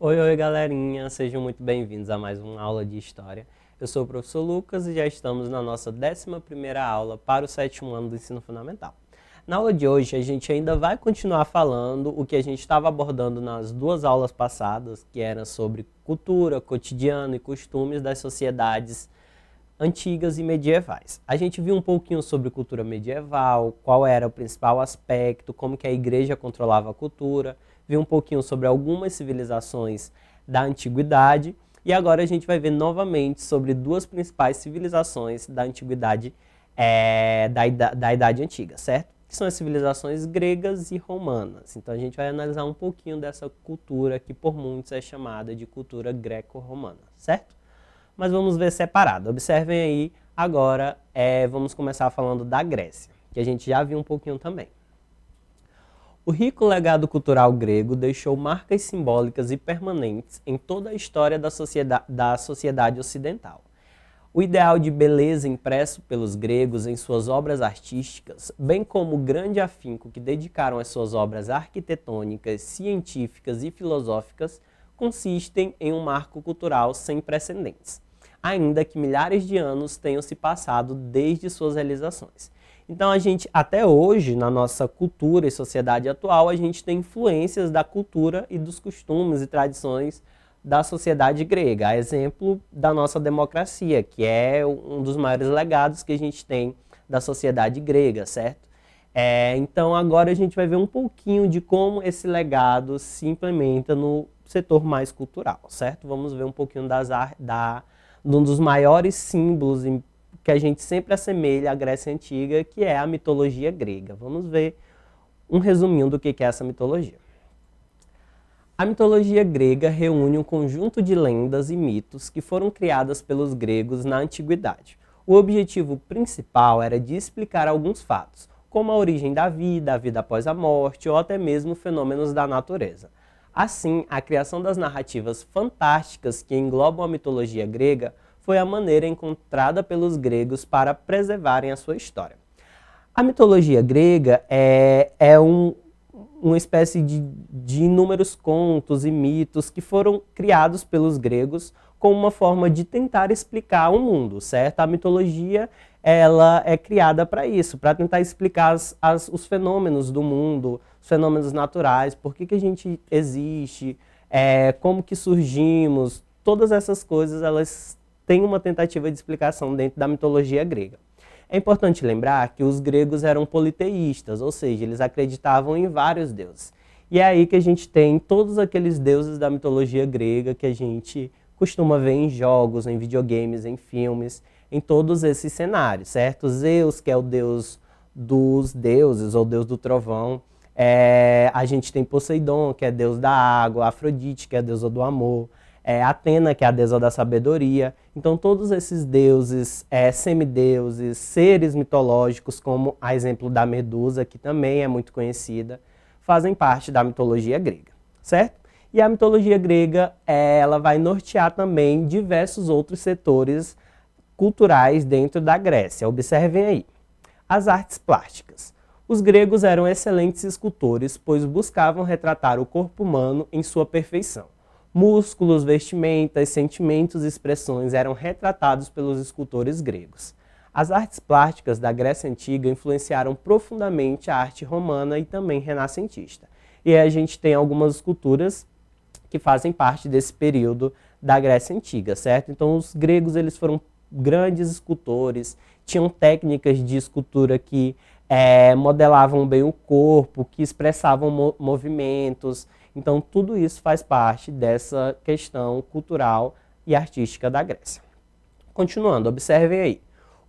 Oi, oi, galerinha! Sejam muito bem-vindos a mais uma aula de História. Eu sou o professor Lucas e já estamos na nossa 11ª aula para o 7º ano do Ensino Fundamental. Na aula de hoje, a gente ainda vai continuar falando o que a gente estava abordando nas duas aulas passadas, que era sobre cultura, cotidiano e costumes das sociedades antigas e medievais. A gente viu um pouquinho sobre cultura medieval, qual era o principal aspecto, como que a igreja controlava a cultura, viu um pouquinho sobre algumas civilizações da antiguidade e agora a gente vai ver novamente sobre duas principais civilizações da antiguidade, da Idade Antiga, certo? Que são as civilizações gregas e romanas. Então a gente vai analisar um pouquinho dessa cultura que por muitos é chamada de cultura greco-romana, certo? Mas vamos ver separado. Observem aí, agora vamos começar falando da Grécia, que a gente já viu um pouquinho também. O rico legado cultural grego deixou marcas simbólicas e permanentes em toda a história da sociedade ocidental. O ideal de beleza impresso pelos gregos em suas obras artísticas, bem como o grande afinco que dedicaram às suas obras arquitetônicas, científicas e filosóficas, consistem em um marco cultural sem precedentes, ainda que milhares de anos tenham se passado desde suas realizações. Então a gente, até hoje, na nossa cultura e sociedade atual, a gente tem influências da cultura e dos costumes e tradições da sociedade grega, a exemplo da nossa democracia, que é um dos maiores legados que a gente tem da sociedade grega, certo? Então agora a gente vai ver um pouquinho de como esse legado se implementa no setor mais cultural, certo? Vamos ver um pouquinho de um dos maiores símbolos que a gente sempre assemelha à Grécia Antiga, que é a mitologia grega. Vamos ver um resuminho do que é essa mitologia. A mitologia grega reúne um conjunto de lendas e mitos que foram criadas pelos gregos na antiguidade. O objetivo principal era de explicar alguns fatos, como a origem da vida, a vida após a morte ou até mesmo fenômenos da natureza. Assim, a criação das narrativas fantásticas que englobam a mitologia grega foi a maneira encontrada pelos gregos para preservarem a sua história. A mitologia grega é uma espécie de inúmeros contos e mitos que foram criados pelos gregos como uma forma de tentar explicar o mundo, certo? A mitologia ela é criada para isso, para tentar explicar os fenômenos do mundo, os fenômenos naturais, por que a gente existe, como que surgimos, todas essas coisas elas têm uma tentativa de explicação dentro da mitologia grega. É importante lembrar que os gregos eram politeístas, ou seja, eles acreditavam em vários deuses. E é aí que a gente tem todos aqueles deuses da mitologia grega que a gente costuma ver em jogos, em videogames, em filmes, em todos esses cenários, certo? Zeus, que é o deus dos deuses, ou deus do trovão. A gente tem Poseidon, que é deus da água, Afrodite, que é a deusa do amor, Atena, que é a deusa da sabedoria. Então todos esses deuses, semideuses, seres mitológicos, como a exemplo da Medusa, que também é muito conhecida, fazem parte da mitologia grega, certo? E a mitologia grega, ela vai nortear também diversos outros setores culturais dentro da Grécia. Observem aí. As artes plásticas. Os gregos eram excelentes escultores, pois buscavam retratar o corpo humano em sua perfeição. Músculos, vestimentas, sentimentos e expressões eram retratados pelos escultores gregos. As artes plásticas da Grécia Antiga influenciaram profundamente a arte romana e também renascentista. E aí a gente tem algumas esculturas que fazem parte desse período da Grécia Antiga, certo? Então os gregos eles foram grandes escultores, tinham técnicas de escultura que modelavam bem o corpo, que expressavam movimentos. Então tudo isso faz parte dessa questão cultural e artística da Grécia. Continuando, observem aí.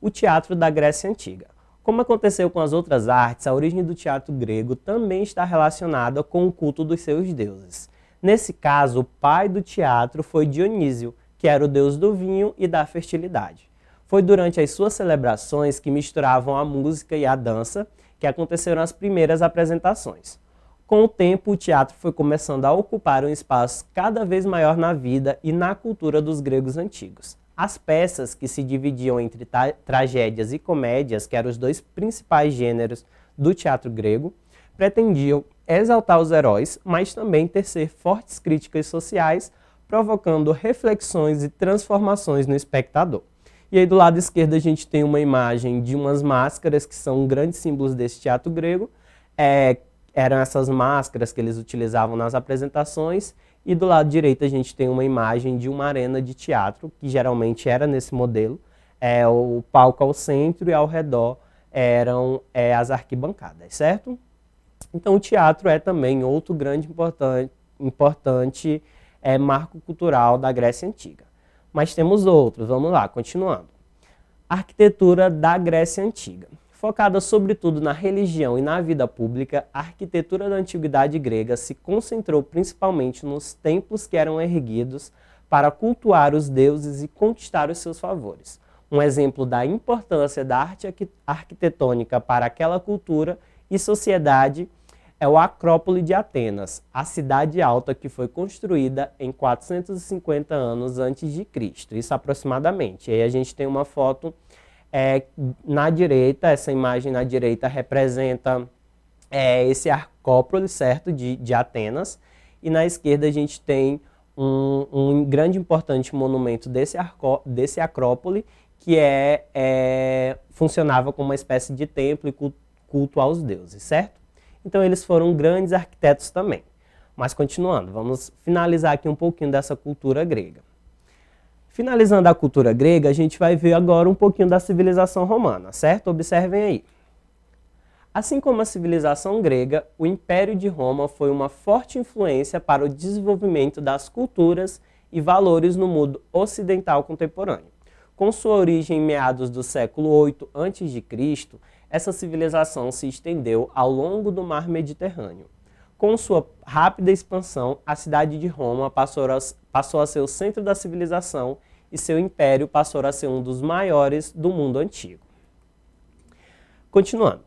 O teatro da Grécia Antiga. Como aconteceu com as outras artes, a origem do teatro grego também está relacionada com o culto dos seus deuses. Nesse caso, o pai do teatro foi Dionísio, que era o deus do vinho e da fertilidade. Foi durante as suas celebrações que misturavam a música e a dança que aconteceram as primeiras apresentações. Com o tempo, o teatro foi começando a ocupar um espaço cada vez maior na vida e na cultura dos gregos antigos. As peças, que se dividiam entre tragédias e comédias, que eram os dois principais gêneros do teatro grego, pretendiam exaltar os heróis, mas também tecer fortes críticas sociais, provocando reflexões e transformações no espectador. E aí do lado esquerdo a gente tem uma imagem de umas máscaras que são grandes símbolos desse teatro grego. Eram essas máscaras que eles utilizavam nas apresentações. E do lado direito a gente tem uma imagem de uma arena de teatro, que geralmente era nesse modelo. O palco ao centro e ao redor eram as arquibancadas, certo? Então o teatro é também outro grande importante marco cultural da Grécia Antiga. Mas temos outros, vamos lá, continuando. Arquitetura da Grécia Antiga. Focada sobretudo na religião e na vida pública, a arquitetura da antiguidade grega se concentrou principalmente nos templos que eram erguidos para cultuar os deuses e conquistar os seus favores. Um exemplo da importância da arte arquitetônica para aquela cultura e sociedade é o Acrópole de Atenas, a cidade alta que foi construída em 450 anos antes de Cristo, isso aproximadamente. E aí a gente tem uma foto na direita, essa imagem na direita representa esse Acrópole, certo, de Atenas, e na esquerda a gente tem um grande importante monumento desse Acrópole, que funcionava como uma espécie de templo e culto aos deuses, certo? Então eles foram grandes arquitetos também. Mas continuando, vamos finalizar aqui um pouquinho dessa cultura grega. Finalizando a cultura grega, a gente vai ver agora um pouquinho da civilização romana, certo? Observem aí. Assim como a civilização grega, o Império de Roma foi uma forte influência para o desenvolvimento das culturas e valores no mundo ocidental contemporâneo. Com sua origem em meados do século VIII a.C., essa civilização se estendeu ao longo do mar Mediterrâneo. Com sua rápida expansão, a cidade de Roma passou a ser o centro da civilização e seu império passou a ser um dos maiores do mundo antigo. Continuando.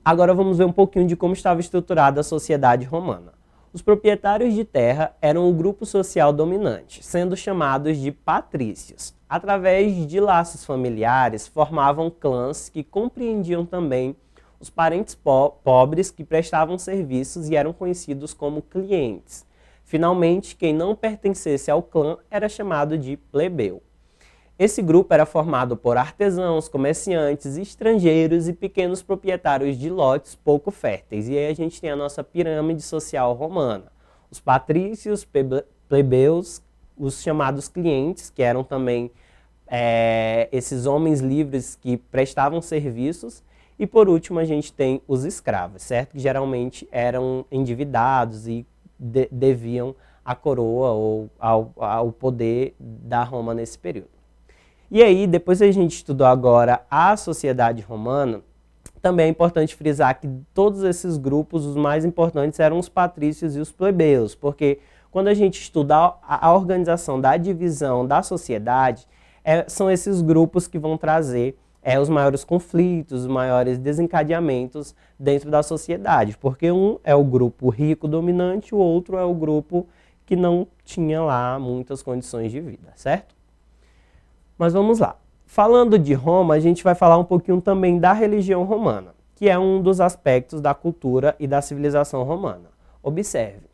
Agora vamos ver um pouquinho de como estava estruturada a sociedade romana. Os proprietários de terra eram o grupo social dominante, sendo chamados de patrícios. Através de laços familiares, formavam clãs que compreendiam também os parentes pobres que prestavam serviços e eram conhecidos como clientes. Finalmente, quem não pertencesse ao clã era chamado de plebeu. Esse grupo era formado por artesãos, comerciantes, estrangeiros e pequenos proprietários de lotes pouco férteis. E aí a gente tem a nossa pirâmide social romana. Os patrícios, plebeus, os chamados clientes, que eram também esses homens livres que prestavam serviços. E por último a gente tem os escravos, certo? Que geralmente eram endividados e deviam à coroa ou ao poder da Roma nesse período. E aí, depois a gente estudou agora a sociedade romana, também é importante frisar que todos esses grupos, os mais importantes, eram os patrícios e os plebeus, porque quando a gente estuda a organização da divisão da sociedade, são esses grupos que vão trazer os maiores conflitos, os maiores desencadeamentos dentro da sociedade, porque um é o grupo rico dominante, o outro é o grupo que não tinha lá muitas condições de vida, certo? Mas vamos lá. Falando de Roma, a gente vai falar um pouquinho também da religião romana, que é um dos aspectos da cultura e da civilização romana. Observe.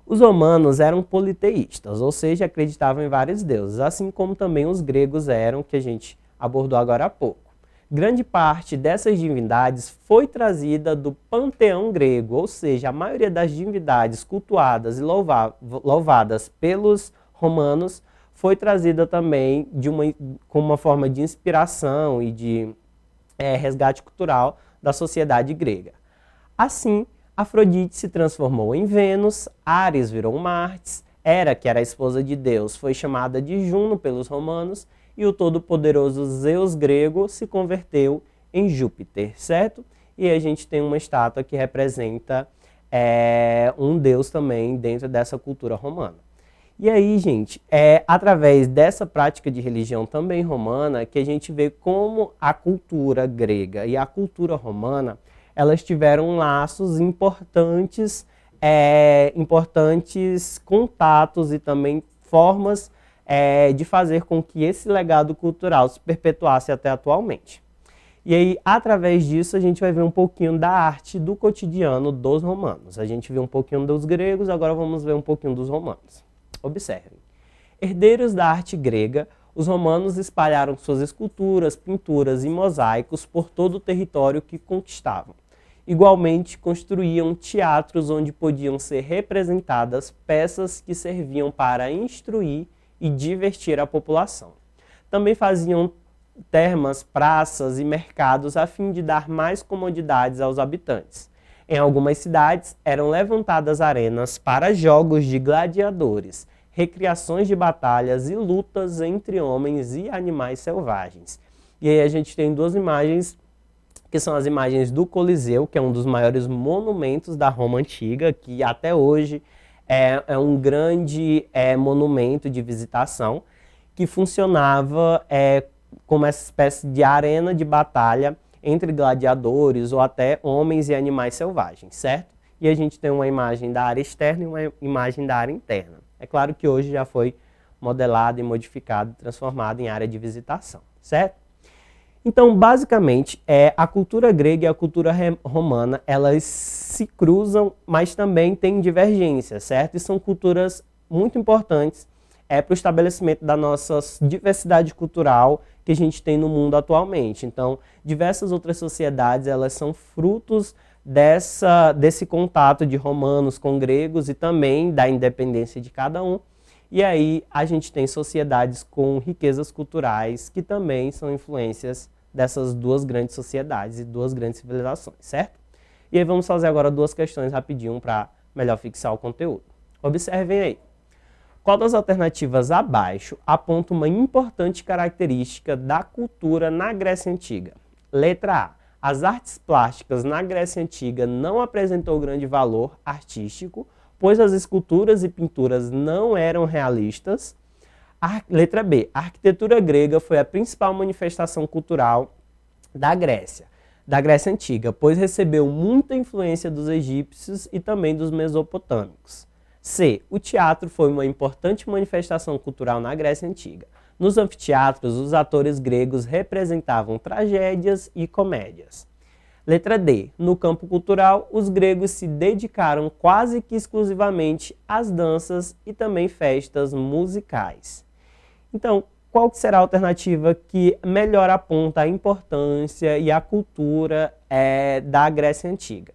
Os romanos eram politeístas, ou seja, acreditavam em vários deuses, assim como também os gregos eram, que a gente abordou agora há pouco. Grande parte dessas divindades foi trazida do panteão grego, ou seja, a maioria das divindades cultuadas e louvadas pelos romanos foi trazida também com uma forma de inspiração e de resgate cultural da sociedade grega. Assim, Afrodite se transformou em Vênus, Ares virou Marte, Hera, que era a esposa de Deus, foi chamada de Juno pelos romanos, e o todo-poderoso Zeus grego se converteu em Júpiter, certo? E a gente tem uma estátua que representa um deus também dentro dessa cultura romana. E aí, gente, através dessa prática de religião também romana que a gente vê como a cultura grega e a cultura romana, elas tiveram laços importantes, importantes contatos e também formas de fazer com que esse legado cultural se perpetuasse até atualmente. E aí, através disso, a gente vai ver um pouquinho da arte do cotidiano dos romanos. A gente viu um pouquinho dos gregos, agora vamos ver um pouquinho dos romanos. Observem. Herdeiros da arte grega, os romanos espalharam suas esculturas, pinturas e mosaicos por todo o território que conquistavam. Igualmente, construíam teatros onde podiam ser representadas peças que serviam para instruir e divertir a população. Também faziam termas, praças e mercados a fim de dar mais comodidades aos habitantes. Em algumas cidades, eram levantadas arenas para jogos de gladiadores, recriações de batalhas e lutas entre homens e animais selvagens. E aí a gente tem duas imagens, que são as imagens do Coliseu, que é um dos maiores monumentos da Roma Antiga, que até hoje é um grande monumento de visitação, que funcionava como essa espécie de arena de batalha entre gladiadores ou até homens e animais selvagens, certo? E a gente tem uma imagem da área externa e uma imagem da área interna. É claro que hoje já foi modelado e modificado, transformado em área de visitação, certo? Então, basicamente, a cultura grega e a cultura romana, elas se cruzam, mas também têm divergências, certo? E são culturas muito importantes para o estabelecimento da nossa diversidade cultural que a gente tem no mundo atualmente. Então, diversas outras sociedades, elas são frutos desse contato de romanos com gregos e também da independência de cada um. E aí a gente tem sociedades com riquezas culturais que também são influências dessas duas grandes sociedades e duas grandes civilizações, certo? E aí vamos fazer agora duas questões rapidinho para melhor fixar o conteúdo. Observem aí. Qual das alternativas abaixo aponta uma importante característica da cultura na Grécia Antiga? Letra A. As artes plásticas na Grécia Antiga não apresentou grande valor artístico, pois as esculturas e pinturas não eram realistas. Letra B. A arquitetura grega foi a principal manifestação cultural da Grécia Antiga, pois recebeu muita influência dos egípcios e também dos mesopotâmicos. C. O teatro foi uma importante manifestação cultural na Grécia Antiga. Nos anfiteatros, os atores gregos representavam tragédias e comédias. Letra D. No campo cultural, os gregos se dedicaram quase que exclusivamente às danças e também festas musicais. Então, qual será a alternativa que melhor aponta a importância e a cultura da Grécia Antiga?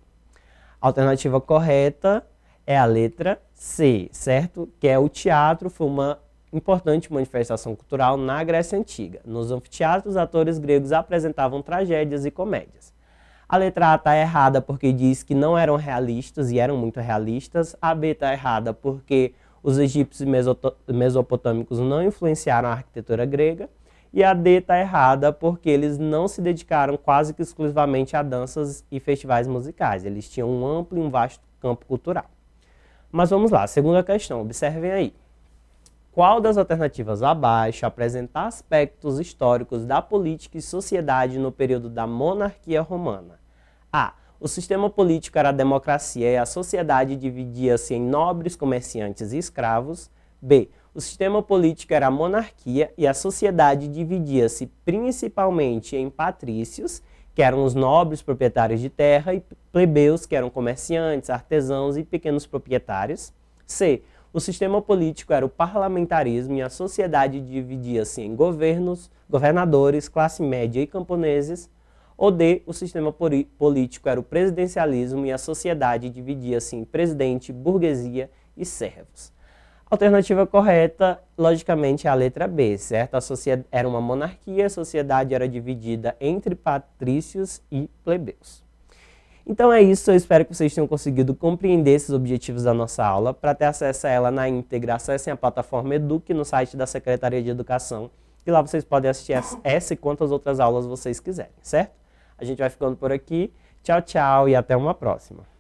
A alternativa correta é a letra C, certo? Que é o teatro foi uma importante manifestação cultural na Grécia Antiga. Nos anfiteatros, os atores gregos apresentavam tragédias e comédias. A letra A está errada porque diz que não eram realistas e eram muito realistas. A B está errada porque os egípcios e mesopotâmicos não influenciaram a arquitetura grega. E a D está errada porque eles não se dedicaram quase que exclusivamente a danças e festivais musicais. Eles tinham um amplo e um vasto campo cultural. Mas vamos lá, segunda questão, observem aí. Qual das alternativas abaixo apresenta aspectos históricos da política e sociedade no período da monarquia romana? A. O sistema político era a democracia e a sociedade dividia-se em nobres, comerciantes e escravos. B. O sistema político era a monarquia e a sociedade dividia-se principalmente em patrícios, que eram os nobres proprietários de terra, e plebeus, que eram comerciantes, artesãos e pequenos proprietários. C. O sistema político era o parlamentarismo e a sociedade dividia-se em governadores, classe média e camponeses. Ou D. O sistema político era o presidencialismo e a sociedade dividia-se em presidente, burguesia e servos. A alternativa correta, logicamente, é a letra B, certo? Era uma monarquia, a sociedade era dividida entre patrícios e plebeus. Então é isso, eu espero que vocês tenham conseguido compreender esses objetivos da nossa aula. Para ter acesso a ela na íntegra, acessem a plataforma Eduque no site da Secretaria de Educação, e lá vocês podem assistir essa e quantas outras aulas vocês quiserem, certo? A gente vai ficando por aqui. Tchau, tchau e até uma próxima.